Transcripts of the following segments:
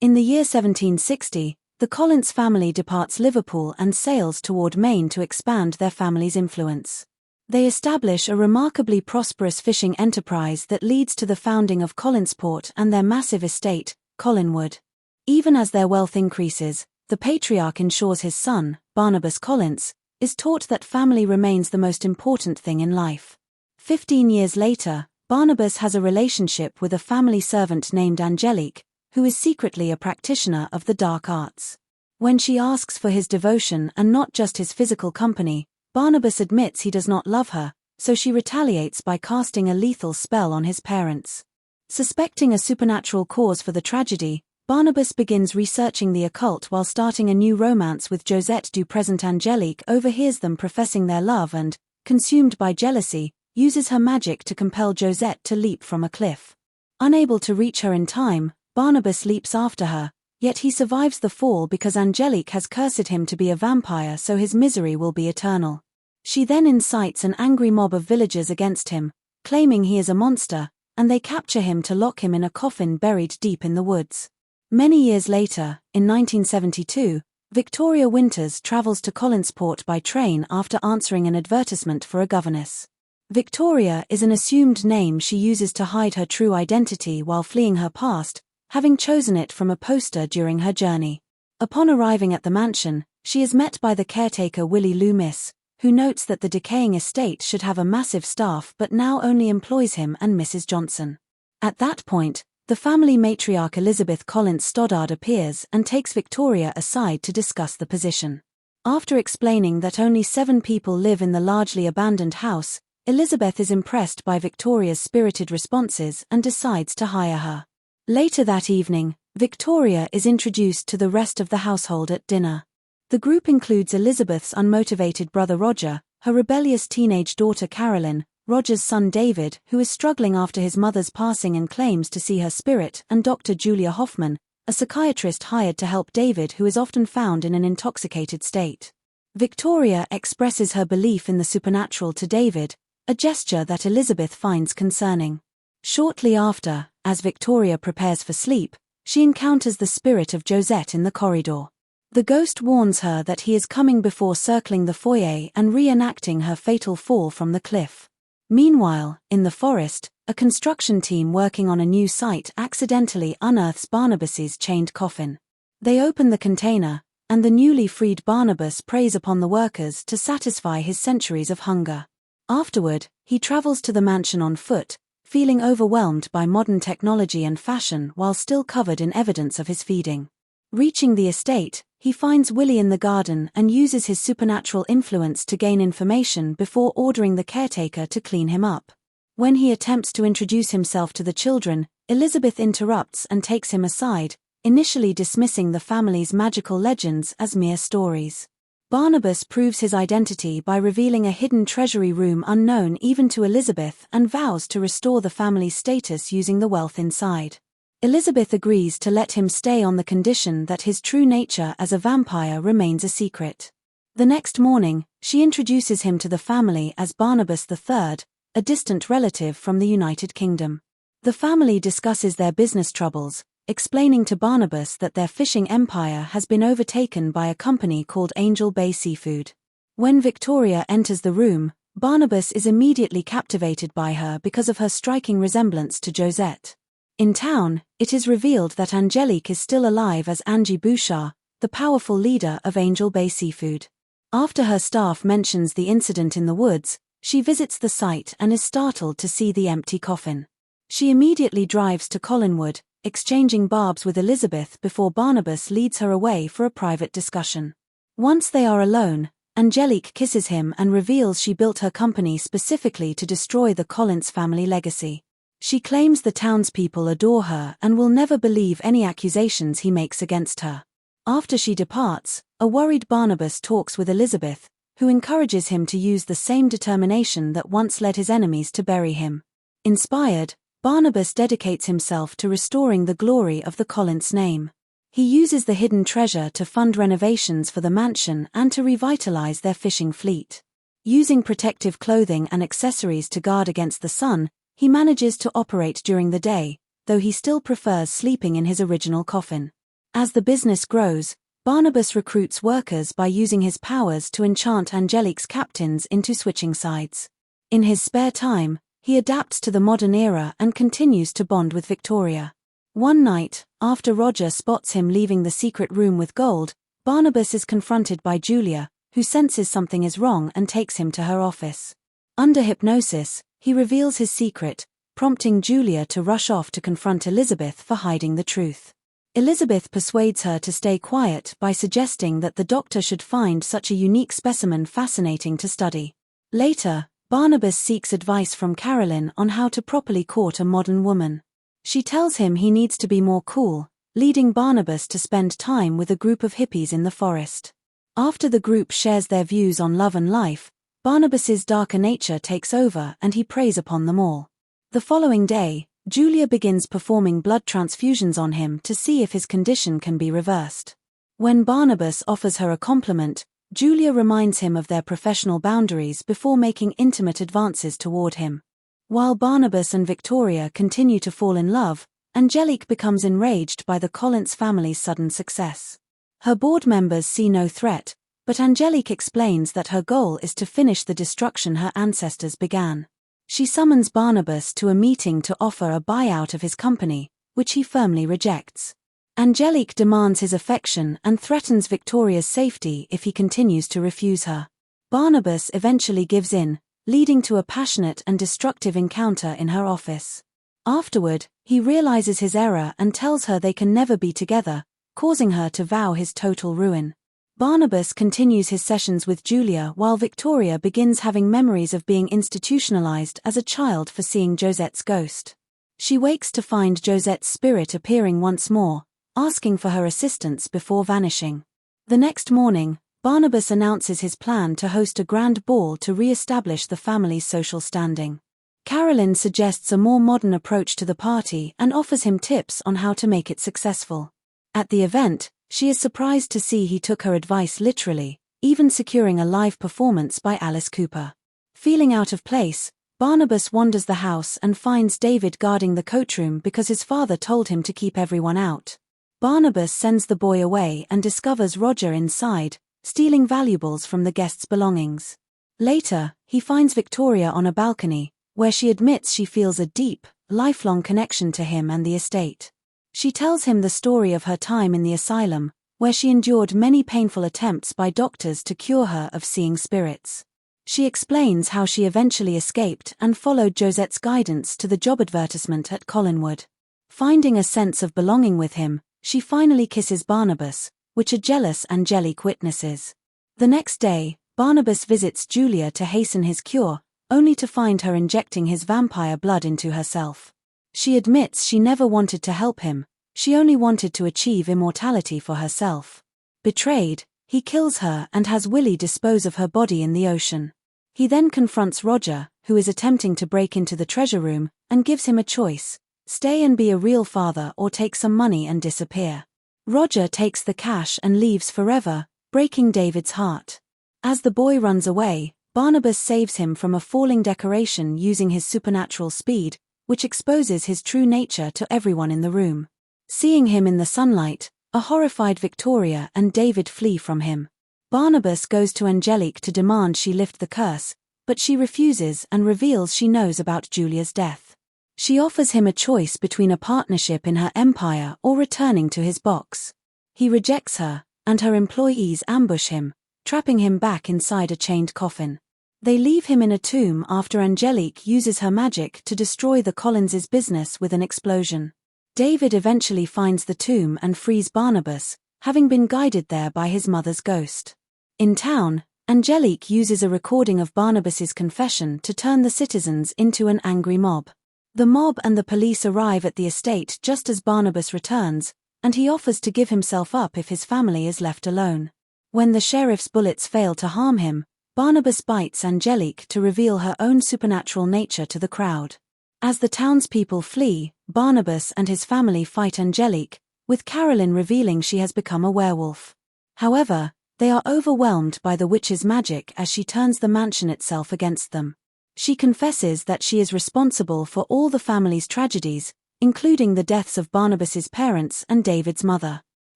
In the year 1760, the Collins family departs Liverpool and sails toward Maine to expand their family's influence. They establish a remarkably prosperous fishing enterprise that leads to the founding of Collinsport and their massive estate, Collinwood. Even as their wealth increases, the patriarch ensures his son, Barnabas Collins, is taught that family remains the most important thing in life. 15 years later, Barnabas has a relationship with a family servant named Angelique, who is secretly a practitioner of the dark arts. When she asks for his devotion and not just his physical company, Barnabas admits he does not love her, so she retaliates by casting a lethal spell on his parents. Suspecting a supernatural cause for the tragedy, Barnabas begins researching the occult while starting a new romance with Josette du Present. Angelique overhears them professing their love and, consumed by jealousy, uses her magic to compel Josette to leap from a cliff. Unable to reach her in time, Barnabas leaps after her, yet he survives the fall because Angelique has cursed him to be a vampire, so his misery will be eternal. She then incites an angry mob of villagers against him, claiming he is a monster, and they capture him to lock him in a coffin buried deep in the woods. Many years later, in 1972, Victoria Winters travels to Collinsport by train after answering an advertisement for a governess. Victoria is an assumed name she uses to hide her true identity while fleeing her past, having chosen it from a poster during her journey. Upon arriving at the mansion, she is met by the caretaker Willie Loomis, who notes that the decaying estate should have a massive staff but now only employs him and Mrs. Johnson. At that point, the family matriarch Elizabeth Collins Stoddard appears and takes Victoria aside to discuss the position. After explaining that only 7 people live in the largely abandoned house, Elizabeth is impressed by Victoria's spirited responses and decides to hire her. Later that evening, Victoria is introduced to the rest of the household at dinner. The group includes Elizabeth's unmotivated brother Roger, her rebellious teenage daughter Carolyn, Roger's son David, who is struggling after his mother's passing and claims to see her spirit, and Dr. Julia Hoffman, a psychiatrist hired to help David, who is often found in an intoxicated state. Victoria expresses her belief in the supernatural to David, a gesture that Elizabeth finds concerning. Shortly after, as Victoria prepares for sleep, she encounters the spirit of Josette in the corridor. The ghost warns her that he is coming before circling the foyer and reenacting her fatal fall from the cliff. Meanwhile, in the forest, a construction team working on a new site accidentally unearths Barnabas's chained coffin. They open the container, and the newly freed Barnabas preys upon the workers to satisfy his centuries of hunger. Afterward, he travels to the mansion on foot, feeling overwhelmed by modern technology and fashion while still covered in evidence of his feeding. Reaching the estate, he finds Willie in the garden and uses his supernatural influence to gain information before ordering the caretaker to clean him up. When he attempts to introduce himself to the children, Elizabeth interrupts and takes him aside, initially dismissing the family's magical legends as mere stories. Barnabas proves his identity by revealing a hidden treasury room unknown even to Elizabeth and vows to restore the family's status using the wealth inside. Elizabeth agrees to let him stay on the condition that his true nature as a vampire remains a secret. The next morning, she introduces him to the family as Barnabas III, a distant relative from the United Kingdom. The family discusses their business troubles, explaining to Barnabas that their fishing empire has been overtaken by a company called Angel Bay Seafood. When Victoria enters the room, Barnabas is immediately captivated by her because of her striking resemblance to Josette. In town, it is revealed that Angelique is still alive as Angie Bouchard, the powerful leader of Angel Bay Seafood. After her staff mentions the incident in the woods, she visits the site and is startled to see the empty coffin. She immediately drives to Collinwood, exchanging barbs with Elizabeth before Barnabas leads her away for a private discussion. Once they are alone, Angelique kisses him and reveals she built her company specifically to destroy the Collins family legacy. She claims the townspeople adore her and will never believe any accusations he makes against her. After she departs, a worried Barnabas talks with Elizabeth, who encourages him to use the same determination that once led his enemies to bury him. Inspired, Barnabas dedicates himself to restoring the glory of the Collins name. He uses the hidden treasure to fund renovations for the mansion and to revitalize their fishing fleet. Using protective clothing and accessories to guard against the sun, he manages to operate during the day, though he still prefers sleeping in his original coffin. As the business grows, Barnabas recruits workers by using his powers to enchant Angelique's captains into switching sides. In his spare time, he adapts to the modern era and continues to bond with Victoria. One night, after Roger spots him leaving the secret room with gold, Barnabas is confronted by Julia, who senses something is wrong and takes him to her office. Under hypnosis, he reveals his secret, prompting Julia to rush off to confront Elizabeth for hiding the truth. Elizabeth persuades her to stay quiet by suggesting that the doctor should find such a unique specimen fascinating to study. Later, Barnabas seeks advice from Carolyn on how to properly court a modern woman. She tells him he needs to be more cool, leading Barnabas to spend time with a group of hippies in the forest. After the group shares their views on love and life, Barnabas's darker nature takes over and he preys upon them all. The following day, Julia begins performing blood transfusions on him to see if his condition can be reversed. When Barnabas offers her a compliment, Julia reminds him of their professional boundaries before making intimate advances toward him. While Barnabas and Victoria continue to fall in love, Angelique becomes enraged by the Collins family's sudden success. Her board members see no threat, but Angelique explains that her goal is to finish the destruction her ancestors began. She summons Barnabas to a meeting to offer a buyout of his company, which he firmly rejects. Angelique demands his affection and threatens Victoria's safety if he continues to refuse her. Barnabas eventually gives in, leading to a passionate and destructive encounter in her office. Afterward, he realizes his error and tells her they can never be together, causing her to vow his total ruin. Barnabas continues his sessions with Julia while Victoria begins having memories of being institutionalized as a child for seeing Josette's ghost. She wakes to find Josette's spirit appearing once more, asking for her assistance before vanishing. The next morning, Barnabas announces his plan to host a grand ball to re-establish the family's social standing. Carolyn suggests a more modern approach to the party and offers him tips on how to make it successful. At the event, she is surprised to see he took her advice literally, even securing a live performance by Alice Cooper. Feeling out of place, Barnabas wanders the house and finds David guarding the coachroom because his father told him to keep everyone out. Barnabas sends the boy away and discovers Roger inside, stealing valuables from the guests' belongings. Later, he finds Victoria on a balcony, where she admits she feels a deep, lifelong connection to him and the estate. She tells him the story of her time in the asylum, where she endured many painful attempts by doctors to cure her of seeing spirits. She explains how she eventually escaped and followed Josette's guidance to the job advertisement at Collinwood. Finding a sense of belonging with him, she finally kisses Barnabas, which a jealous Angelique witnesses. The next day, Barnabas visits Julia to hasten his cure, only to find her injecting his vampire blood into herself. She admits she never wanted to help him, she only wanted to achieve immortality for herself. Betrayed, he kills her and has Willie dispose of her body in the ocean. He then confronts Roger, who is attempting to break into the treasure room, and gives him a choice: stay and be a real father or take some money and disappear. Roger takes the cash and leaves forever, breaking David's heart. As the boy runs away, Barnabas saves him from a falling decoration using his supernatural speed, which exposes his true nature to everyone in the room. Seeing him in the sunlight, a horrified Victoria and David flee from him. Barnabas goes to Angelique to demand she lift the curse, but she refuses and reveals she knows about Julia's death. She offers him a choice between a partnership in her empire or returning to his box. He rejects her, and her employees ambush him, trapping him back inside a chained coffin. They leave him in a tomb after Angelique uses her magic to destroy the Collins' business with an explosion. David eventually finds the tomb and frees Barnabas, having been guided there by his mother's ghost. In town, Angelique uses a recording of Barnabas's confession to turn the citizens into an angry mob. The mob and the police arrive at the estate just as Barnabas returns, and he offers to give himself up if his family is left alone. When the sheriff's bullets fail to harm him, Barnabas bites Angelique to reveal her own supernatural nature to the crowd. As the townspeople flee, Barnabas and his family fight Angelique, with Carolyn revealing she has become a werewolf. However, they are overwhelmed by the witch's magic as she turns the mansion itself against them. She confesses that she is responsible for all the family's tragedies, including the deaths of Barnabas's parents and David's mother.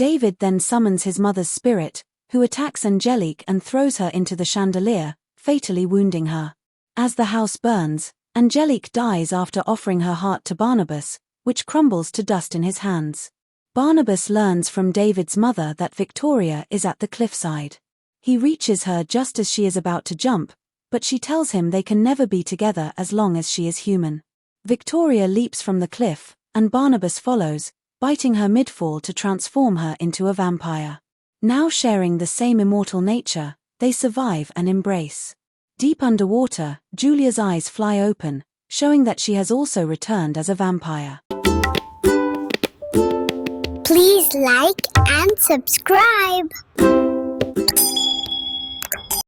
David then summons his mother's spirit, who attacks Angelique and throws her into the chandelier, fatally wounding her. As the house burns, Angelique dies after offering her heart to Barnabas, which crumbles to dust in his hands. Barnabas learns from David's mother that Victoria is at the cliffside. He reaches her just as she is about to jump, but she tells him they can never be together as long as she is human. Victoria leaps from the cliff, and Barnabas follows, biting her mid-fall to transform her into a vampire. Now sharing the same immortal nature, they survive and embrace. Deep underwater, Julia's eyes fly open, showing that she has also returned as a vampire. Please like and subscribe.